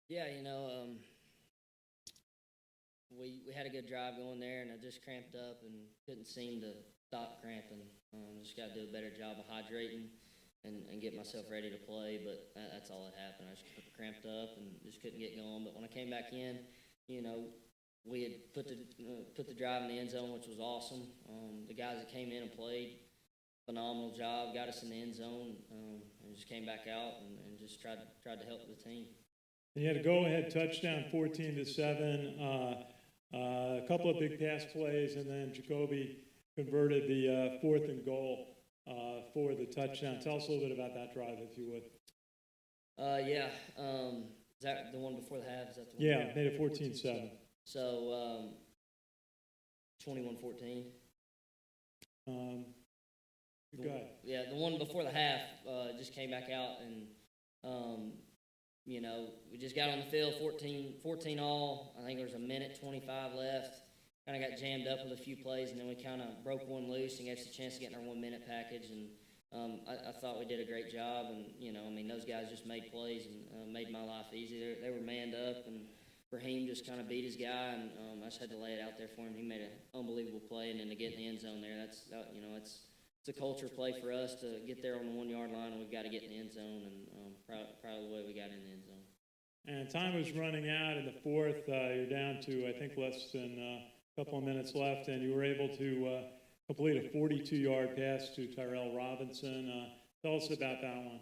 Yeah, we had a good drive going there, and I just cramped up and couldn't seem to stop cramping. Just got to do a better job of hydrating and get myself ready to play. But that's all that happened. I just cramped up and just couldn't get going. But when I came back in, you know, we had put the drive in the end zone, which was awesome. The guys that came in and played phenomenal job, got us in the end zone, and just came back out and just tried to help the team. And you had a go-ahead touchdown, 14-7. A couple of big pass plays, and then Jacoby converted the 4th and goal for the touchdown. Tell us a little bit about that drive, if you would. Yeah. Is that the one before the half? Is that the one? Yeah, made it 14-7. So, 21-14. Go ahead. Yeah, the one before the half just came back out, and we just got on the field, 14 all. I think there was a minute 25 left. Kind of got jammed up with a few plays, and then we kind of broke one loose and gave us a chance to get in our 1 minute package. And I thought we did a great job. And those guys just made plays and made my life easy. They were manned up, and Raheem just kind of beat his guy, and I just had to lay it out there for him. He made an unbelievable play, and then to get in the end zone there, it's a culture play for us to get there on the 1 yard line, and we've got to get in the end zone, and proud of the way we got in the end zone. And time was running out in the 4th. You're down to, I think, less than a couple of minutes left, and you were able to complete a 42-yard pass to Tyrell Robinson. Tell us about that one.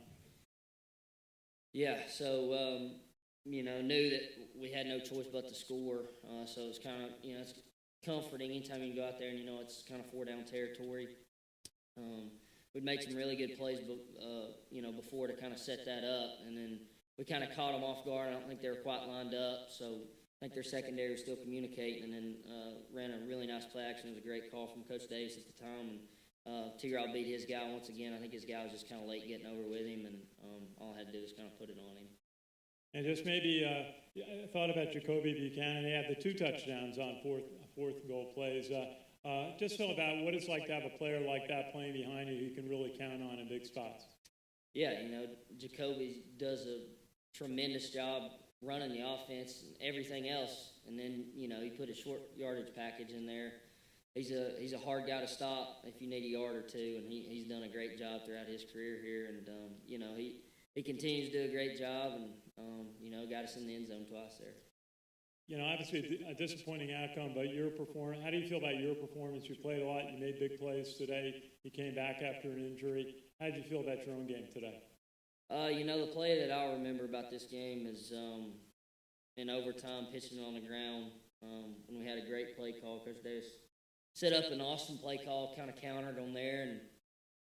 Yeah, so, knew that we had no choice but to score, so it's kind of, it's comforting anytime you can go out there and, it's kind of 4-down territory. We'd made some really good plays, before to kind of set that up, and then we kind of caught them off guard. I don't think they were quite lined up, so I think their secondary was still communicating, and then ran a really nice play action. It was a great call from Coach Davis at the time, and T-Rob beat his guy once again. I think his guy was just kind of late getting over with him, and all I had to do was kind of put it on him. And just maybe I thought about Jacoby Buchanan. He had the 2 touchdowns on fourth goal plays. Just feel about what it's like to have a player like that playing behind you can really count on in big spots. Yeah, Jacoby does a tremendous job running the offense and everything else. And then, he put a short yardage package in there. He's a hard guy to stop if you need a yard or two, and he's done a great job throughout his career here. And, he continues to do a great job and, got us in the end zone twice there. Obviously a disappointing outcome, but your performance, how do you feel about your performance? You played a lot, you made big plays today, you came back after an injury. How did you feel about your own game today? The play that I'll remember about this game is in overtime, pitching on the ground, when we had a great play call. Coach Davis set up an awesome play call, kind of countered on there,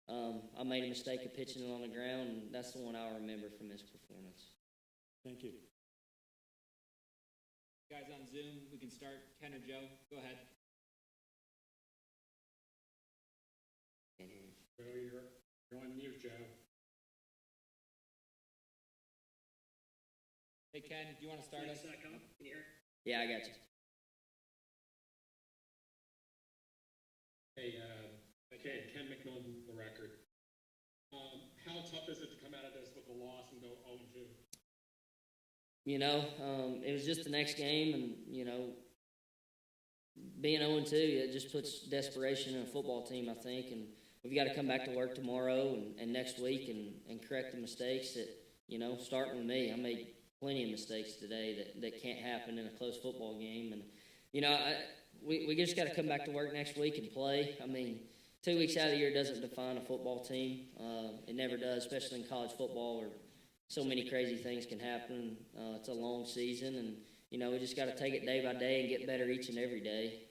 and I made a mistake of pitching it on the ground, and that's the one I'll remember from this performance. Thank you. Guys on Zoom, we can start. Ken or Joe, go ahead. Joe, you're on mute, Joe. Hey, Ken, do you want to start us? Can you hear? Yeah, I got you. Hey, Ken McMillan, the record. How tough is it to come out of this with a loss and go 0-2? It was just the next game, and, being 0-2, it just puts desperation in a football team, I think, and we've got to come back to work tomorrow and next week and correct the mistakes that, starting with me. I made plenty of mistakes today that can't happen in a close football game, and, we just got to come back to work next week and play. 2 weeks out of the year doesn't define a football team. It never does, especially in college football where so many crazy things can happen. It's a long season, and, we just got to take it day by day and get better each and every day.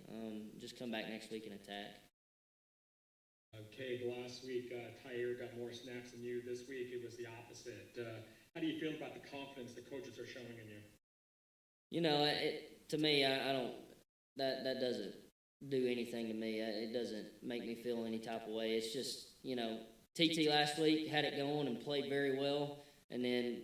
Just come back next week and attack. Cade, last week, Tyre got more snaps than you. This week, it was the opposite. How do you feel about the confidence the coaches are showing in you? To me, I don't. That doesn't do anything to me. It doesn't make me feel any type of way. It's just, TT last week had it going and played very well. And then,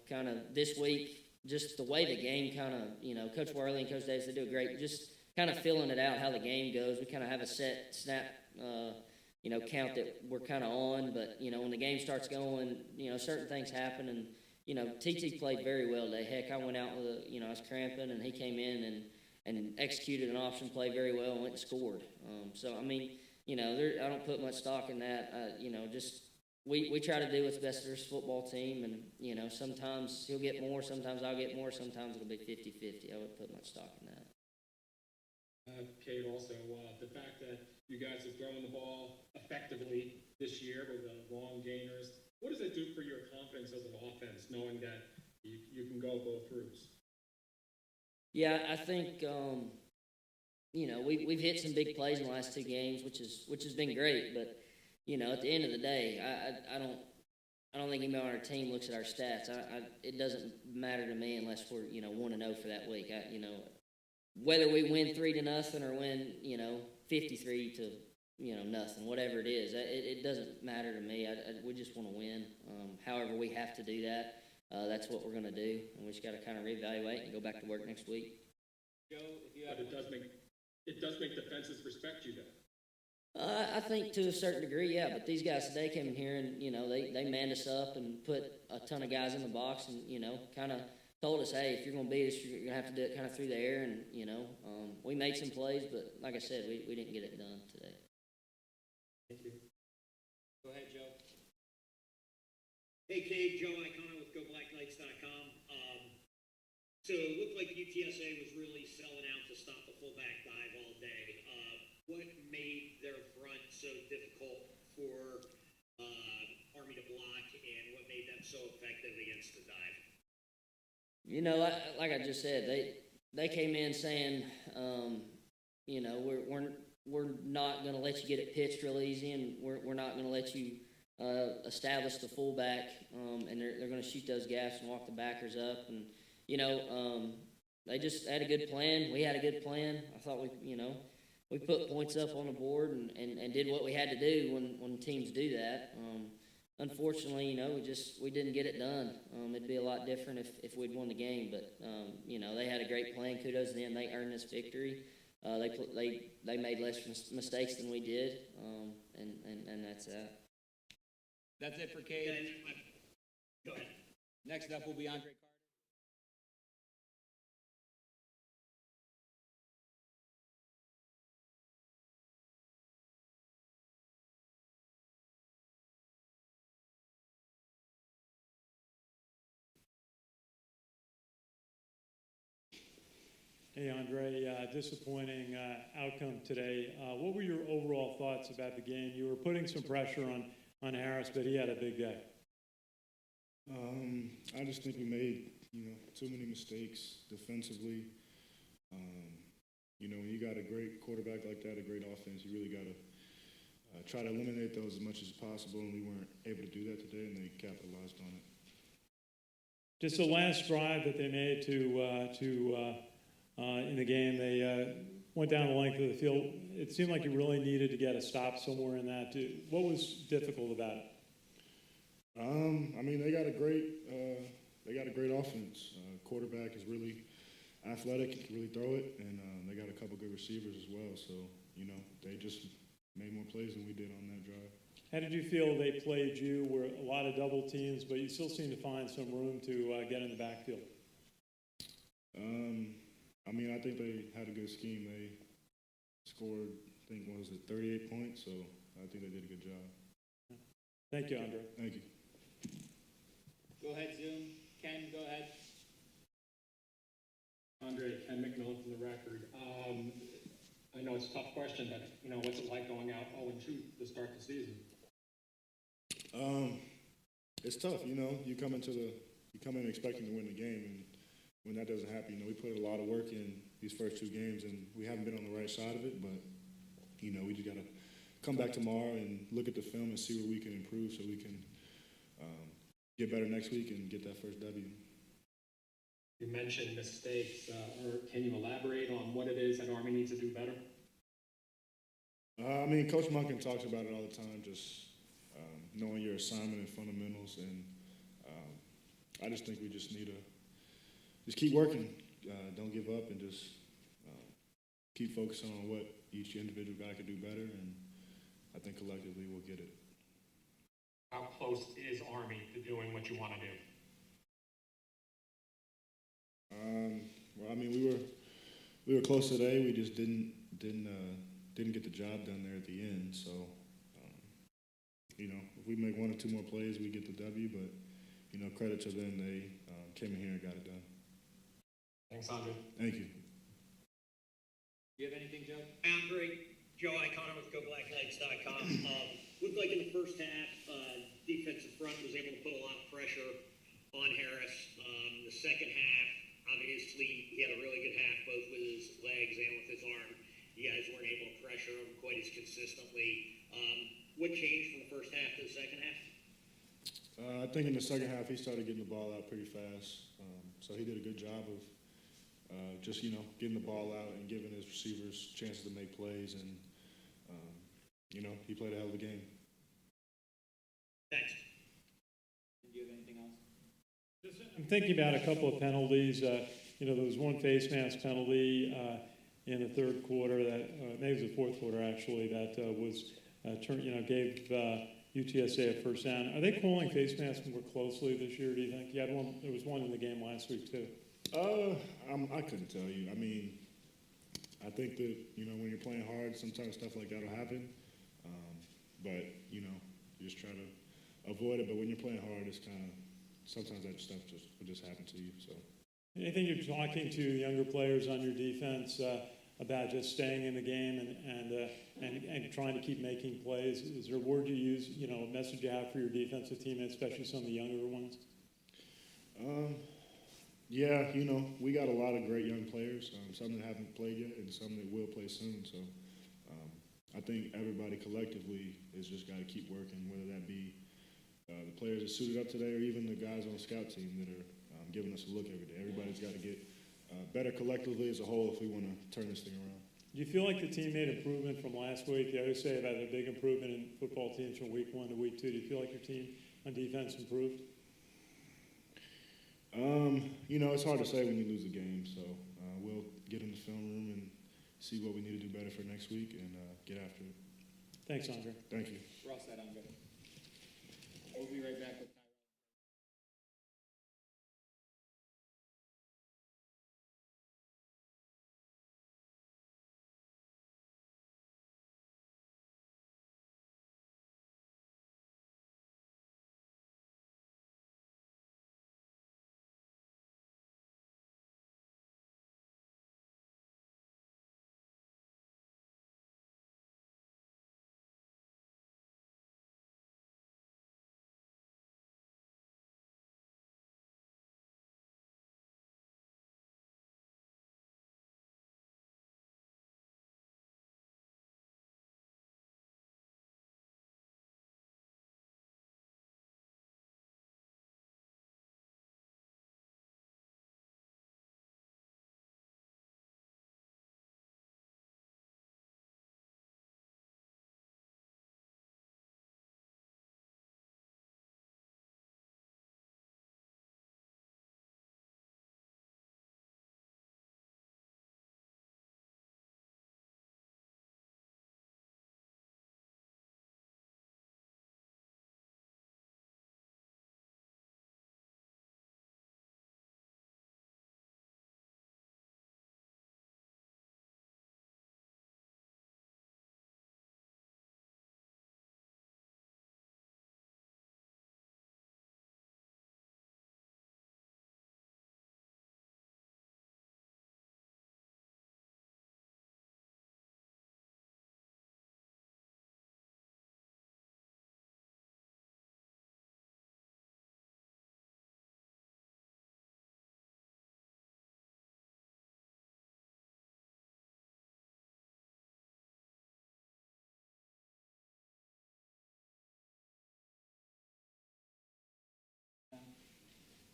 kind of this week, just the way the game kind of, Coach Worley and Coach Davis, they do a great, just kind of filling it out how the game goes. We kind of have a set snap, count that we're kind of on. But, when the game starts going, certain things happen. And, TT played very well today. Heck, I went out with I was cramping, and he came in and executed an option play very well and went and scored. So I mean, I don't put much stock in that. Just we try to do what's best for this football team, and sometimes he'll get more, sometimes I'll get more, sometimes it'll be 50-50. I wouldn't put much stock in that. Kate, also, the fact that you guys have thrown the ball effectively this year with the long gainers, what does that do for your confidence as an offense, knowing that you can go both routes? Yeah, I think we've hit some big plays in the last two games, which has been great. But at the end of the day, I don't think anybody on our team looks at our stats. It doesn't matter to me unless we're 1-0 for that week. Whether we win 3-0 or win 53 to nothing, whatever it is, it doesn't matter to me. We just want to win. However we have to do that, that's what we're going to do, and we just got to kind of reevaluate and go back to work next week. Joe, if you have But it does make defenses respect you then. I think to a certain degree, yeah. But these guys today came in here and they manned us up and put a ton of guys in the box and kind of told us, hey, if you're going to beat us, you're going to have to do it kind of through the air. And we made some plays, but like I said, we didn't get it done today. Thank you. Go ahead, Joe. Hey, Cade, Joe Icona with GoBlackKnights.com. So it looked like UTSA was really selling out to stop the fullback dive all day. What made their front so difficult for Army to block, and what made them so effective against the dive? Like I just said, they came in saying, we're not going to let you get it pitched real easy, and we're not going to let you establish the fullback, and they're going to shoot those gaps and walk the backers up, and they just had a good plan. We had a good plan. I thought we put points up on the board and did what we had to do when teams do that. Unfortunately, we didn't get it done. It'd be a lot different if we'd won the game, but they had a great plan. Kudos to them. They earned this victory. They made less mistakes than we did, and that's that. That's it for Cade. Go ahead. Next up will be Andre Carter. Hey, Andre, disappointing outcome today. What were your overall thoughts about the game? You were putting some pressure on Harris, but he had a big day. I just think we made, too many mistakes defensively. When you got a great quarterback like that, a great offense, you really got to try to eliminate those as much as possible, and we weren't able to do that today, and they capitalized on it. Just the last drive that they made in the game, they went down the length of the field. It seemed like you really needed to get a stop somewhere in that. What was difficult about it? They got a great offense. Quarterback is really athletic, he can really throw it, and they got a couple good receivers as well. So, they just made more plays than we did on that drive. How did you feel they played you? Were a lot of double teams, but you still seem to find some room to get in the backfield. I think they had a good scheme. They scored, 38 points, so I think they did a good job. Thank you, Andre. Thank you. Go ahead, Zoom. Ken, go ahead. Andre, Ken McMillan from the Record. I know it's a tough question, but, what's it like going out 0-2 to start the season? It's tough, you come in expecting to win the game, and when that doesn't happen, we put a lot of work in these first two games, and we haven't been on the right side of it, but, we just got to come back tomorrow and look at the film and see where we can improve so we can get better next week and get that first W. You mentioned mistakes, or can you elaborate on what it is that Army needs to do better? Coach Monken talks about it all the time, just knowing your assignment and fundamentals, and I just think we just need to just keep working, don't give up, and just keep focusing on what each individual guy could do better, and I think collectively we'll get it. How close is Army to doing what you want to do? Well, I mean, we were close today. We just didn't get the job done there at the end. So, if we make 1 or 2 more plays, we get the W. But credit to them, they came in here and got it done. Thanks, Andre. Thank you. Do you have anything, Joe? Andre, Joe Icona with GoBlackKnights.com. Looked like in the first half, defensive front was able to put a lot of pressure on Harris. The second half, obviously, he had a really good half, both with his legs and with his arm. You guys weren't able to pressure him quite as consistently. What changed from the first half to the second half? I think in the second half, he started getting the ball out pretty fast. So he did a good job of just, getting the ball out and giving his receivers chances to make plays. And, he played a hell of a game. Thanks. Do you have anything else? I'm thinking about a couple of penalties. There was one face mask penalty in the third quarter that maybe it was the fourth quarter actually that gave UTSA a first down. Are they calling face masks more closely this year? Do you think? You had one. There was one in the game last week too. I couldn't tell you. I mean, I think that when you're playing hard, sometimes stuff like that will happen. But you just try to avoid it. But when you're playing hard, it's kind of sometimes that stuff will just happen to you. So. Anything you're talking to younger players on your defense about just staying in the game and trying to keep making plays? Is there a word you use, a message you have for your defensive teammates, especially some of the younger ones? Yeah, we got a lot of great young players, some that haven't played yet and some that will play soon. So I think everybody collectively has just got to keep working, whether that be the players that suited up today or even the guys on the scout team that are giving us a look every day. Everybody's got to get better collectively as a whole if we want to turn this thing around. Do you feel like the team made improvement from last week? You always say about a big improvement in football teams from week 1 to week 2. Do you feel like your team on defense improved? It's hard to say when you lose a game, so we'll get in the film room and see what we need to do better for next week and get after it. Thanks, Andre. Thank you. Ross said I'm good. We'll be right back with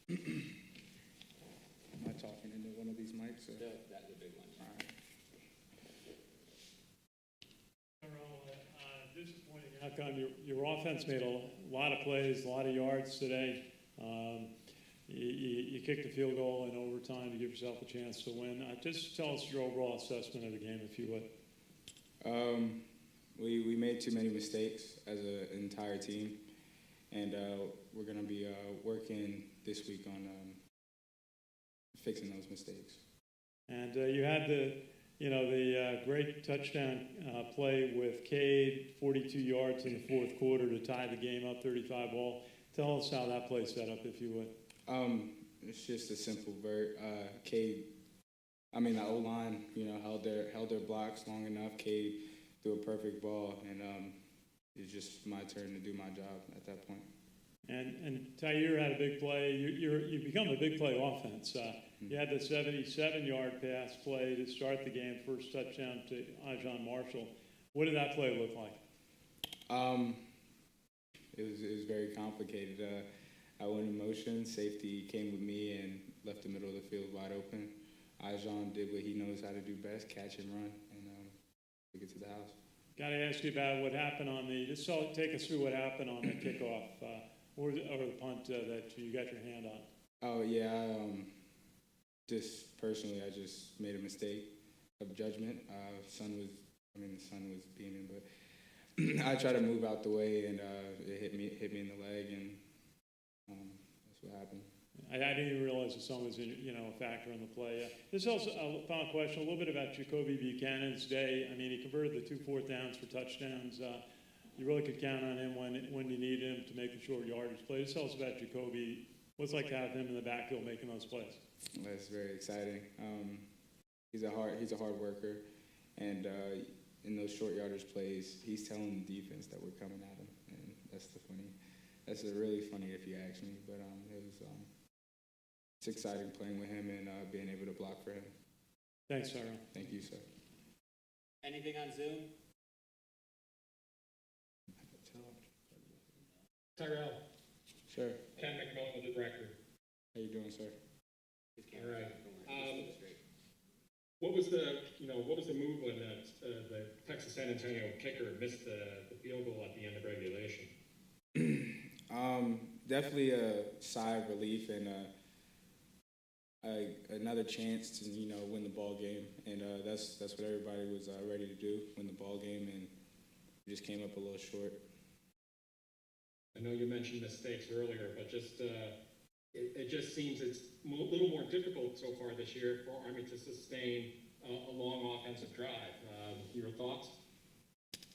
Am I talking into one of these mics? Or? that's a big one. All right. Disappointing outcome. Your offense made a lot of plays, a lot of yards today. You kicked the field goal in overtime to give yourself a chance to win. Just tell us your overall assessment of the game, if you would. We made too many mistakes as an entire team, and we're going to be working this week on fixing those mistakes. And you had the great touchdown play with Cade, 42 yards in the fourth quarter to tie the game up 35-all. Tell us how that play set up, if you would. It's just a simple Cade. The O-line, held their blocks long enough. Cade threw a perfect ball, and it's just my turn to do my job at that point. And Tyre had a big play. You become a big play offense. You had the 77-yard pass play to start the game, first touchdown to Ajon Marshall. What did that play look like? It was very complicated. I went in motion. Safety came with me and left the middle of the field wide open. Ajon did what he knows how to do best, catch and run, and took it to the house. Got to ask you about what happened on take us through what happened on the kickoff or the punt that you got your hand on. Oh, yeah. Just personally, I just made a mistake of judgment. The sun was beaming, but I tried to move out the way, and it hit me in the leg, and that's what happened. I didn't even realize the sun was a factor in the play. This is also a final question, a little bit about Jacoby Buchanan's day. He converted the 2 fourth downs for touchdowns. You really could count on him when you need him to make the short yardage plays. Tell us about Jacoby. What's it like to have him in the backfield making those plays? That's very exciting. He's a hard worker, and in those short yardage plays, he's telling the defense that we're coming at him, and that's really funny if you ask me. But it's exciting playing with him and being able to block for him. Thanks, Tyrell. Thank you, sir. Anything on Zoom? Tyrell, Sure. Ken McMillan with the record. How you doing, sir? All right. What was the move when the Texas San Antonio kicker missed the field goal at the end of regulation? Definitely a sigh of relief and another chance to win the ball game, and that's what everybody was ready to do, win the ball game, and we just came up a little short. I know you mentioned mistakes earlier, but it just seems it's a little more difficult so far this year for Army to sustain a long offensive drive. Your thoughts?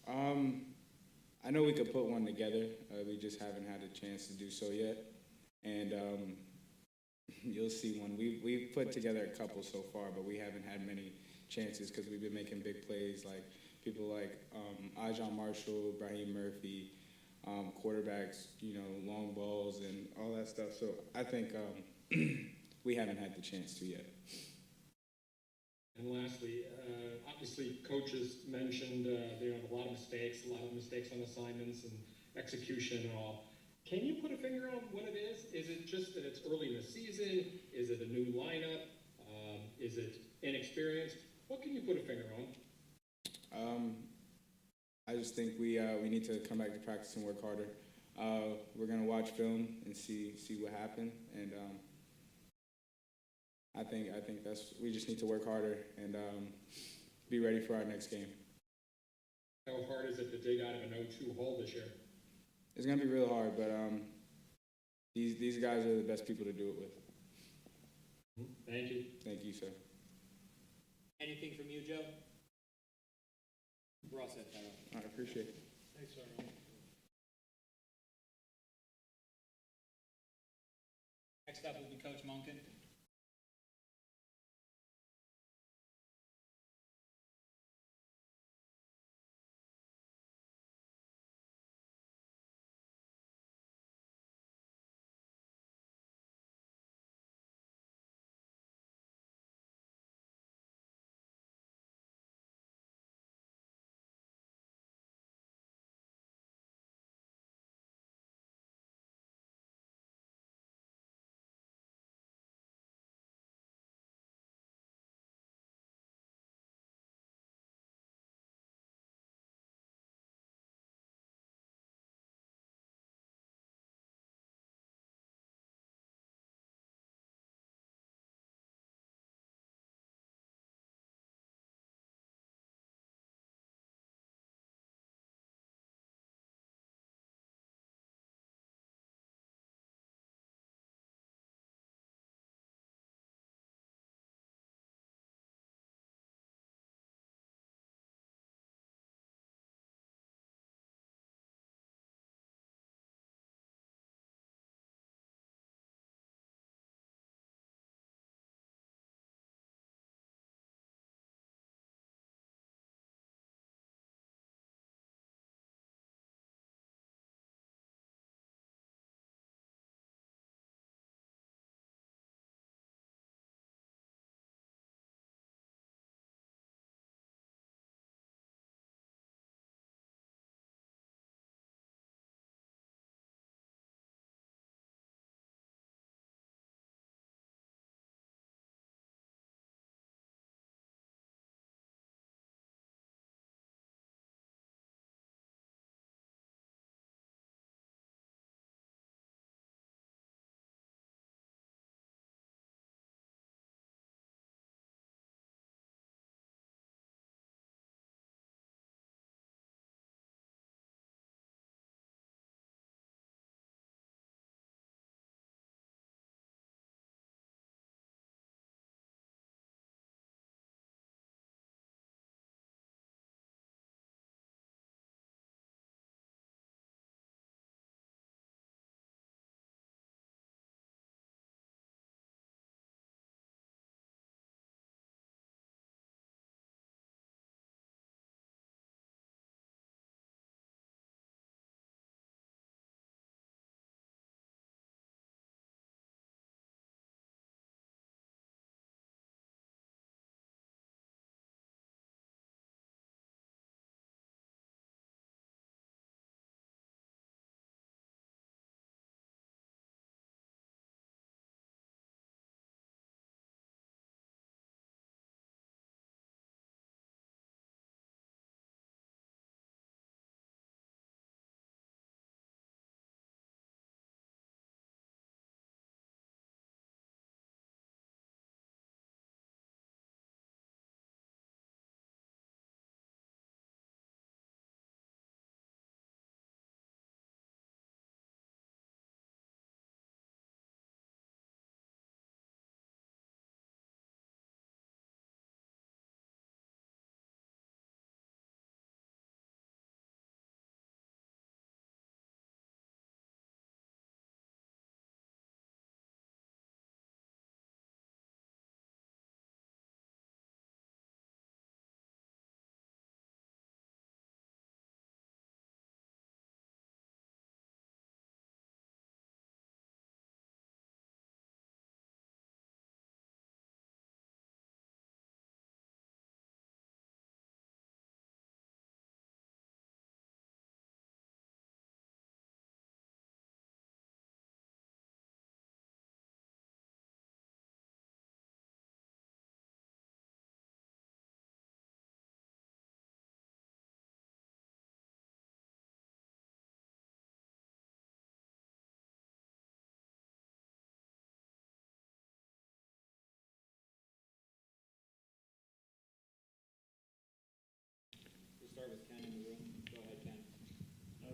I know we could put one together. We just haven't had a chance to do so yet, and you'll see one. We've put together a couple so far, but we haven't had many chances because we've been making big plays like people like Ajon Marshall, Brahim Murphy, quarterbacks, long balls and all that stuff. So I think we haven't had the chance to yet. And lastly, obviously coaches mentioned there are a lot of mistakes on assignments and execution and all. Can you put a finger on what it is? Is it just that it's early in the season? Is it a new lineup? Is it inexperience? What can you put a finger on? I just think we need to come back to practice and work harder. We're gonna watch film and see what happened, and I think we just need to work harder and be ready for our next game. How hard is it to dig out of an 0-2 hole this year? It's gonna be real hard, but these guys are the best people to do it with. Thank you. Thank you, sir. Anything from you, Joe? We're all set, Tyrell. I appreciate it. Thanks, sir. Next up will be Coach Monken.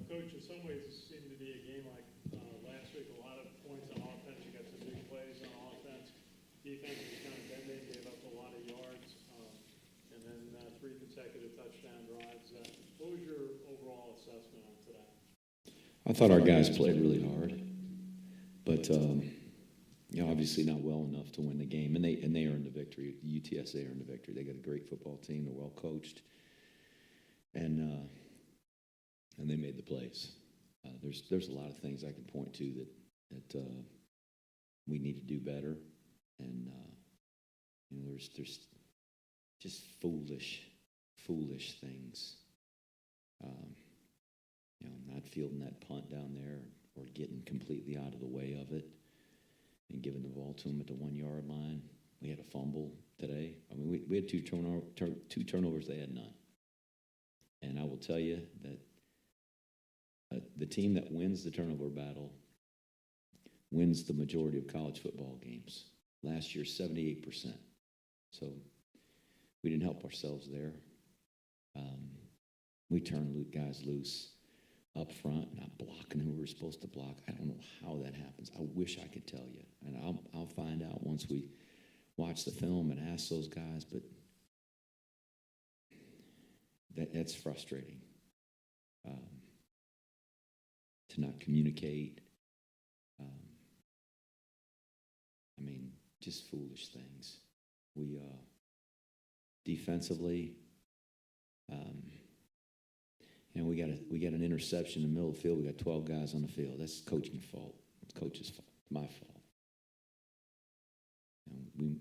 Coach, in some ways, this seemed to be a game like last week. A lot of points on offense. You got some big plays on offense. Defense was kind of bending, gave up a lot of yards, and then 3 consecutive touchdown drives. What was your overall assessment on today? I thought our guys played really hard, but obviously not well enough to win the game, and they earned the victory. UTSA earned the victory. They got a great football team. They're well coached, and they made the plays. There's a lot of things I can point to that we need to do better, and there's just foolish things. Not fielding that punt down there or getting completely out of the way of it and giving the ball to them at the 1 yard line. We had a fumble today. I mean, we had two turnovers. They had none. And I will tell you that the team that wins the turnover battle wins the majority of college football games. Last year, 78%. So we didn't help ourselves there. We turned guys loose up front, not blocking who we were supposed to block. I don't know how that happens. I wish I could tell you, and I'll find out once we watch the film and ask those guys. But that's frustrating to not communicate. Just foolish things. We defensively. We got an interception in the middle of the field. We got 12 guys on the field. That's coaching fault. It's coach's fault. It's my fault.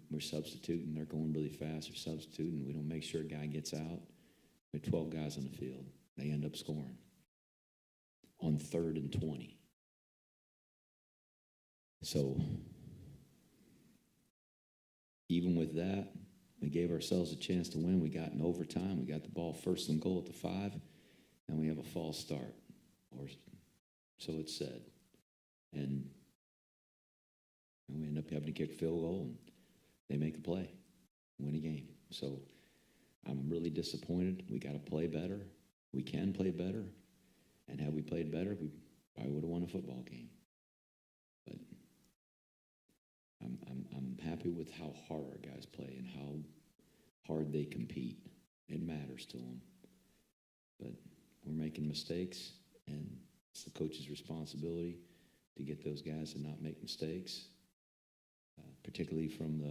We're substituting. They're going really fast. They're substituting. We don't make sure a guy gets out. We have 12 guys on the field. They end up scoring on 3rd and 20. So even with that, we gave ourselves a chance to win. We got in overtime. We got the ball 1st and goal at the 5. And we have a false start, or so it's said. And we end up having to kick a field goal, and they make a play, win a game. So I'm really disappointed. We got to play better. We can play better. And had we played better, we probably would have won a football game. But I'm happy with how hard our guys play and how hard they compete. It matters to them. But we're making mistakes, and it's the coach's responsibility to get those guys to not make mistakes, particularly from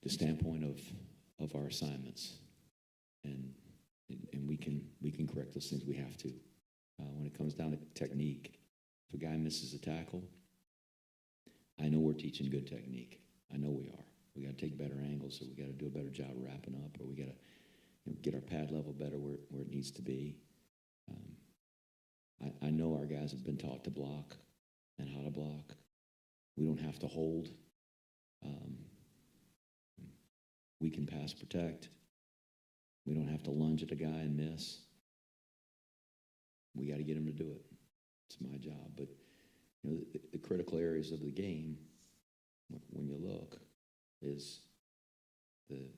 the standpoint of our assignments. And we can correct those things. We have to. When it comes down to technique, if a guy misses a tackle, I know we're teaching good technique. I know we are. We got to take better angles, or we got to do a better job wrapping up, or we got to get our pad level better where it needs to be. I know our guys have been taught to block and how to block. We don't have to hold. We can pass protect. We don't have to lunge at a guy and miss. We got to get him to do it. It's my job. But the critical areas of the game, when you look, is the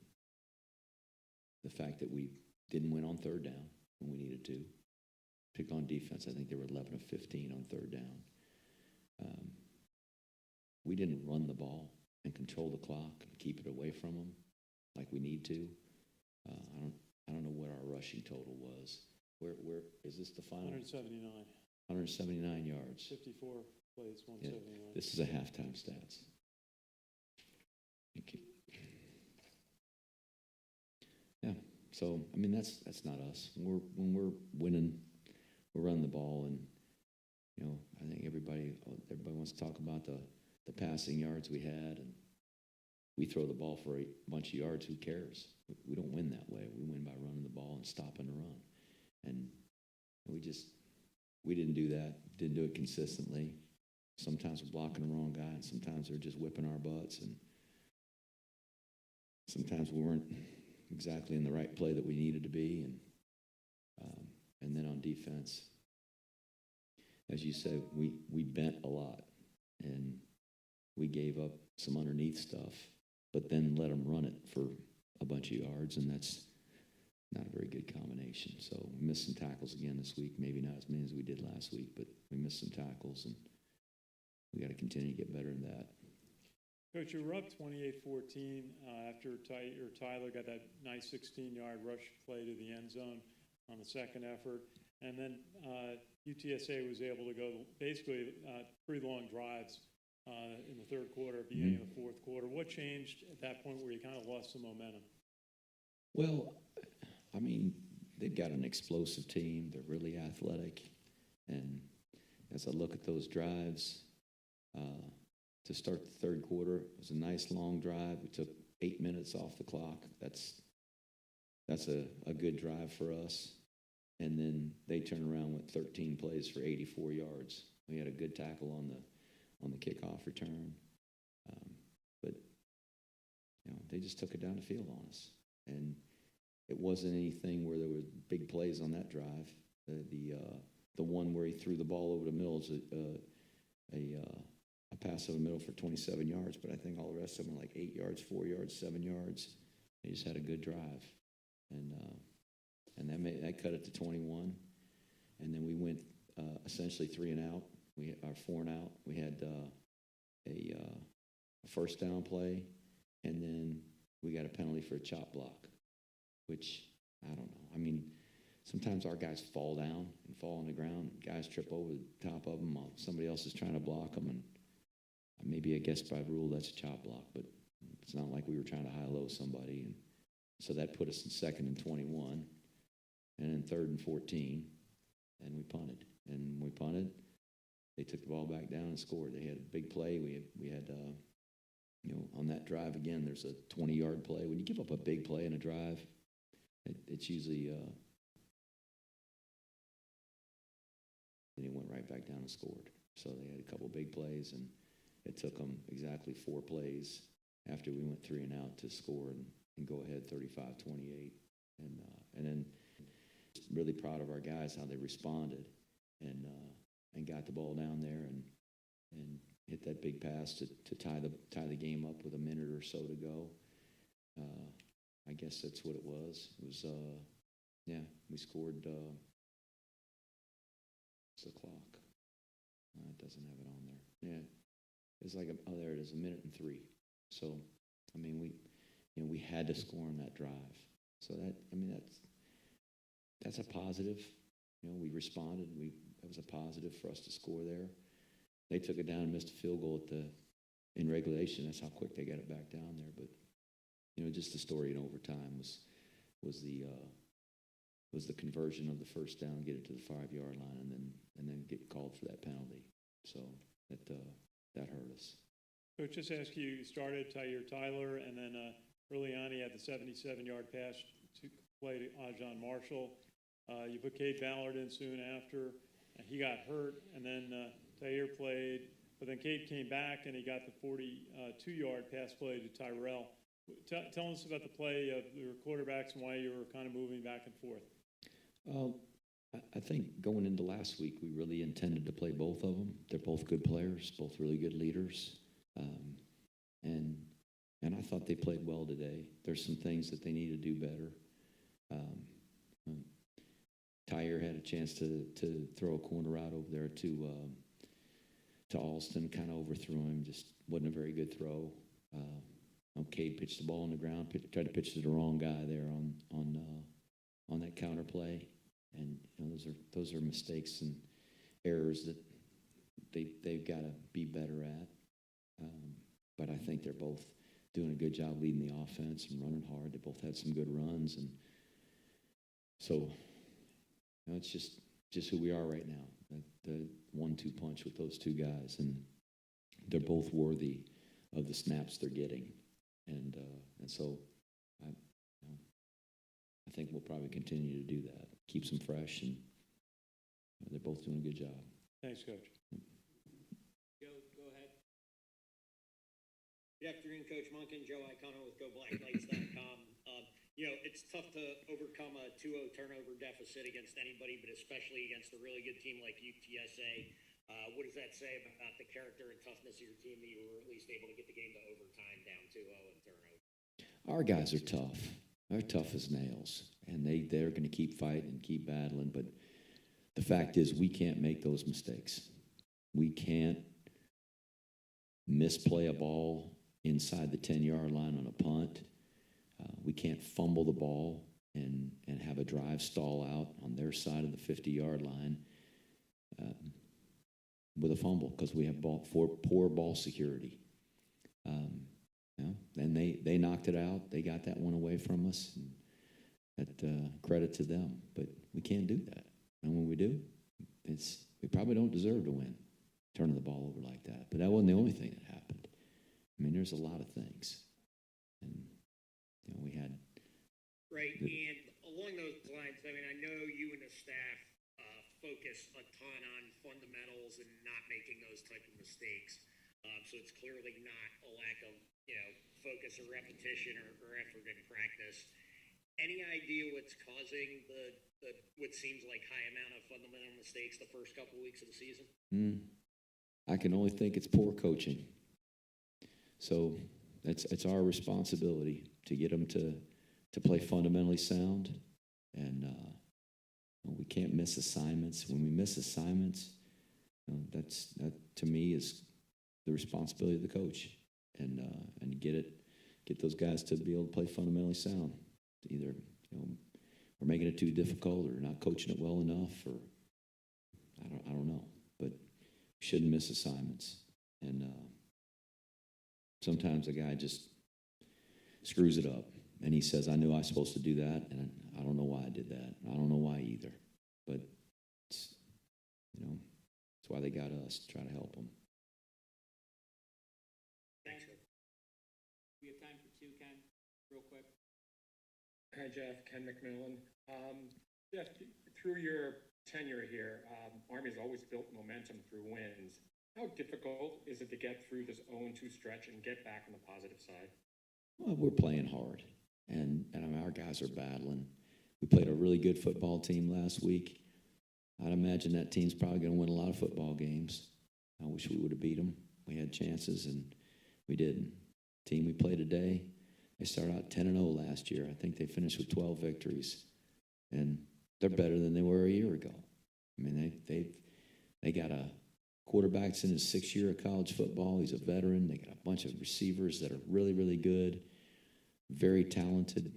fact that we didn't win on 3rd down when we needed to. Pick on defense. I think they were 11 of 15 on 3rd down. We didn't run the ball and control the clock and keep it away from them like we need to. I don't know what our rushing total was. Where is this the final? 179. 179 yards. 54 plays, 179. Yeah, this is a halftime stats. Thank you. Yeah. So that's not us. When we're winning, we're running the ball, and I think everybody wants to talk about the passing yards we had, and we throw the ball for a bunch of yards. Who cares? We don't win that way. We win by running the ball and stopping the run, and we didn't do that. Didn't do it consistently. Sometimes we're blocking the wrong guy, and sometimes they're just whipping our butts, and sometimes we weren't exactly in the right play that we needed to be, and then on defense, as you said, we bent a lot, and we gave up some underneath stuff, but then let them run it for a bunch of yards, and not a very good combination. So we missed some tackles again this week. Maybe not as many as we did last week, but we missed some tackles, and we got to continue to get better in that. Coach, you were up 28-14 after Tyler got that nice 16-yard rush play to the end zone on the second effort. And then UTSA was able to go basically 3 long drives in the third quarter, beginning of the fourth quarter. What changed at that point where you kind of lost some momentum? Well, I mean, they've got an explosive team. They're really athletic. And as I look at those drives, to start the third quarter, it was a nice long drive. We took 8 minutes off the clock. That's a good drive for us. And then they turned around with 13 plays for 84 yards. We had a good tackle on the kickoff return. But, you know, they just took it down the field on us. And it wasn't anything where there were big plays on that drive. The one where he threw the ball over to Mills, a pass over the middle for 27 yards, but I think all the rest of them were like 8 yards, 4 yards, 7 yards. They just had a good drive. And that cut it to 21. And then we went essentially 3 and out. We had our 4 and out. We had a first down play, and then we got a penalty for a chop block, which I don't know. I mean, sometimes our guys fall down and fall on the ground. Guys trip over the top of them. Somebody else is trying to block them, and maybe I guess by rule that's a chop block, but it's not like we were trying to high-low somebody. And so that put us in 2nd and 21, and in 3rd and 14, and we punted. And when we punted, they took the ball back down and scored. They had a big play. We had you know, on that drive again, there's a 20-yard play. When you give up a big play in a drive, it's usually and he went right back down and scored. So they had a couple big plays, and it took them exactly 4 plays after we went 3 and out to score and go ahead 35-28. And then really proud of our guys, how they responded and got the ball down there and hit that big pass to tie the game up with a minute or so to go. I guess that's what it was. It was, we scored, what's the clock? It doesn't have it on there. Yeah, it's like, there it is, 1 minute and 3. So, I mean, we had to score on that drive. So that's a positive. You know, we responded. That was a positive for us to score there. They took it down and missed a field goal in regulation. That's how quick they got it back down there. But, you know, just the story in overtime was the conversion of the first down, get it to the 5-yard line, and then get called for that penalty. So that hurt us. Coach, just ask you started Tyler, and then early on he had the 77-yard pass to play to Ajon Marshall. You put Cade Ballard in soon after. He got hurt, and then Tyre played. But then Cade came back, and he got the 42-yard pass play to Tyrell. Tell us about the play of your quarterbacks and why you were kind of moving back and forth. I think going into last week, we really intended to play both of them. They're both good players, both really good leaders. And I thought they played well today. There's some things that they need to do better. Tyre had a chance to throw a corner out over there to Alston, kind of overthrew him. Just wasn't a very good throw. Cade pitched the ball on the ground, tried to pitch to the wrong guy there on that counter play, and you know, those are mistakes and errors that they've got to be better at. But I think they're both doing a good job leading the offense and running hard. They both had some good runs, and so you know, it's just who we are right now. The 1-2 punch with those two guys, and they're both worthy of the snaps they're getting, and so I think we'll probably continue to do that, keeps them fresh, and they're both doing a good job. Thanks, Coach. Joe, go ahead. Good afternoon, Coach Monken. Joe Iacono with GoBlackLights.com. You know, it's tough to overcome a 2-0 turnover deficit against anybody, but especially against a really good team like UTSA. What does that say about the character and toughness of your team that you were at least able to get the game to overtime down 2-0 and turnover? Our guys are tough. They're tough as nails, and they're going to keep fighting and keep battling. But the fact is, we can't make those mistakes. We can't misplay a ball inside the 10-yard line on a punt. We can't fumble the ball and have a drive stall out on their side of the 50-yard line with a fumble because we have poor ball security. And they knocked it out. They got that one away from us. And that credit to them. But we can't do that. And when we do, we probably don't deserve to win, turning the ball over like that. But that wasn't the only thing that happened. I mean, there's a lot of things. And, we had... Right, and along those lines, I mean, I know you and the staff focus a ton on fundamentals and not making those type of mistakes. So it's clearly not a lack of, focus or repetition or effort in practice. Any idea what's causing the what seems like high amount of fundamental mistakes the first couple of weeks of the season? I can only think it's poor coaching. So it's our responsibility to get them to play fundamentally sound, and we can't miss assignments. When we miss assignments, that to me is the responsibility of the coach, and get those guys to be able to play fundamentally sound. Either we're making it too difficult, or not coaching it well enough, or I don't know, but we shouldn't miss assignments. And sometimes a guy just screws it up, and he says, "I knew I was supposed to do that, and I don't know why I did that. I don't know why either." But it's why they got us to try to help them. Thanks. We have time for two, Ken, real quick. Hi, Jeff. Ken McMillan. Jeff, through your tenure here, Army's always built momentum through wins. How difficult is it to get through this 0-2 stretch and get back on the positive side? Well, we're playing hard, and our guys are battling. We played a really good football team last week. I'd imagine that team's probably going to win a lot of football games. I wish we would have beat them. We had chances, and we didn't. The team we play today, they started out 10-0 last year. I think they finished with 12 victories, and they're better than they were a year ago. I mean, they got a quarterback's in his 6th year of college football. He's a veteran. They got a bunch of receivers that are really, really good, very talented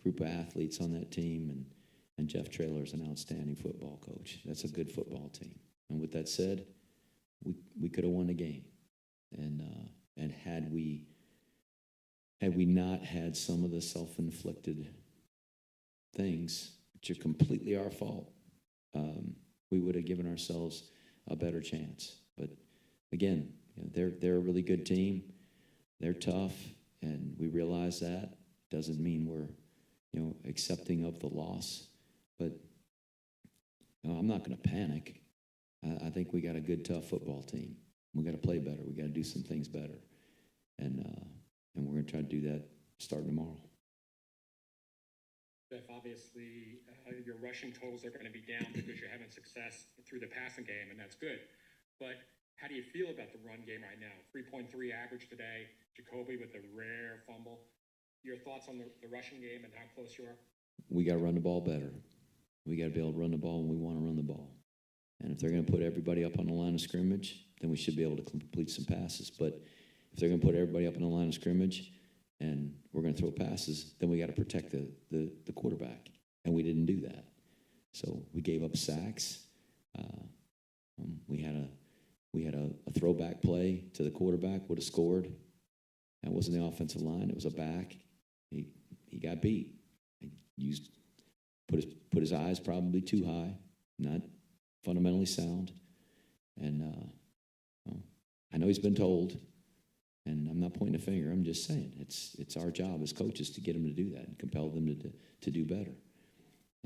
group of athletes on that team, and Jeff Traylor is an outstanding football coach. That's a good football team. And with that said, we could have won the game, and had we not had some of the self-inflicted things, which are completely our fault, we would have given ourselves a better chance. But again, they're a really good team. They're tough, and we realize that. Doesn't mean we're accepting of the loss, but I'm not going to panic. I think we got a good, tough football team. We got to play better. We got to do some things better, and we're going to try to do that starting tomorrow. Jeff, obviously, your rushing totals are going to be down because you're having success through the passing game, and that's good. But how do you feel about the run game right now? 3.3 average today, Jacoby with a rare fumble. Your thoughts on the rushing game and how close you are? We got to run the ball better. We got to be able to run the ball when we want to run the ball. And if they're going to put everybody up on the line of scrimmage, then we should be able to complete some passes. But if they're going to put everybody up on the line of scrimmage and we're going to throw passes, then we got to protect the quarterback. And we didn't do that. So we gave up sacks. We had a throwback play to the quarterback, would have scored. That wasn't the offensive line. It was a back. He got beat. He put his eyes probably too high, not fundamentally sound. And I know he's been told, and I'm not pointing a finger. I'm just saying it's our job as coaches to get them to do that and compel them to do better.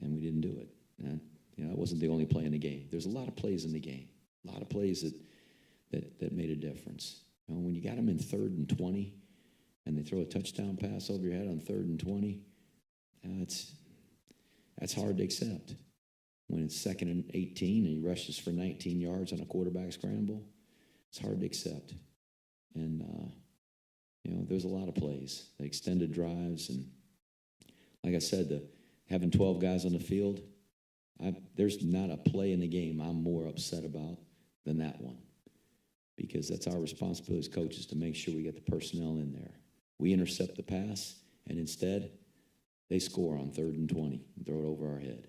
And we didn't do it. And, that wasn't the only play in the game. There's a lot of plays in the game, a lot of plays that made a difference. When you got them in 3rd and 20, and they throw a touchdown pass over your head on 3rd and 20, that's hard to accept. When it's 2nd and 18 and he rushes for 19 yards on a quarterback scramble, it's hard to accept. And, there's a lot of plays, the extended drives. And like I said, having 12 guys on the field, there's not a play in the game I'm more upset about than that one, because that's our responsibility as coaches to make sure we get the personnel in there. We intercept the pass, and instead, they score on 3rd and 20 and throw it over our head.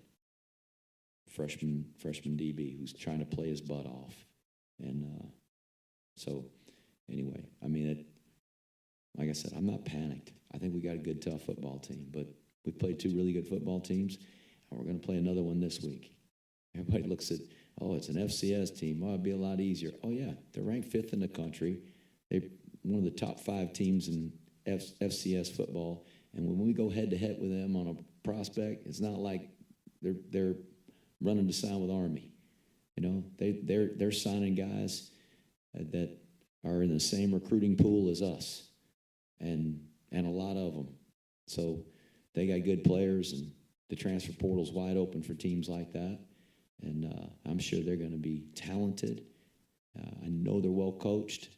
Freshman DB who's trying to play his butt off. And so, anyway, I mean, like I said, I'm not panicked. I think we got a good, tough football team, but we played 2 really good football teams, and we're going to play another one this week. Everybody looks at, oh, it's an FCS team. Oh, it'd be a lot easier. Oh, yeah, they're ranked 5th in the country. They're one of the top 5 teams in FCS football, and when we go head-to-head with them on a prospect, it's not like they're running to sign with Army. You know, they're signing guys that are in the same recruiting pool as us, and a lot of them. So they got good players, and the transfer portal's wide open for teams like that. And I'm sure they're going to be talented. I know they're well coached,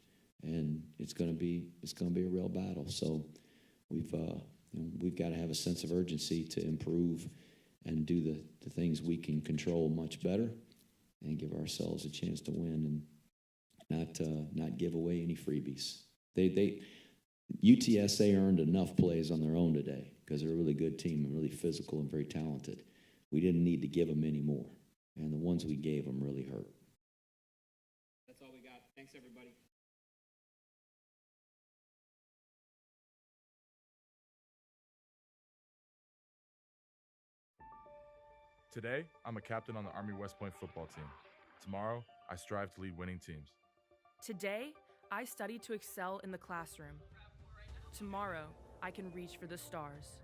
and it's going to be a real battle. So we've got to have a sense of urgency to improve and do the things we can control much better, and give ourselves a chance to win, and not give away any freebies. UTSA earned enough plays on their own today because they're a really good team and really physical and very talented. We didn't need to give them any more, and the ones we gave them really hurt. That's all we got. Thanks, everybody. Today, I'm a captain on the Army West Point football team. Tomorrow, I strive to lead winning teams. Today, I study to excel in the classroom. Tomorrow, I can reach for the stars.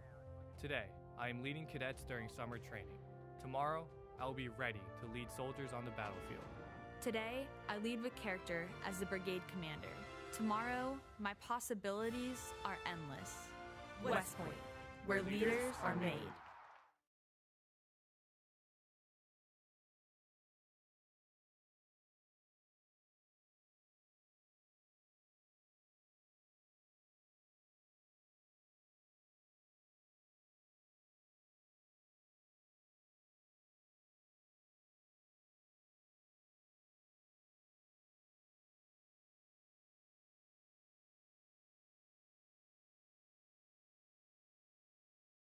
Today, I am leading cadets during summer training. Tomorrow, I will be ready to lead soldiers on the battlefield. Today, I lead with character as the brigade commander. Tomorrow, my possibilities are endless. West Point, where leaders are made.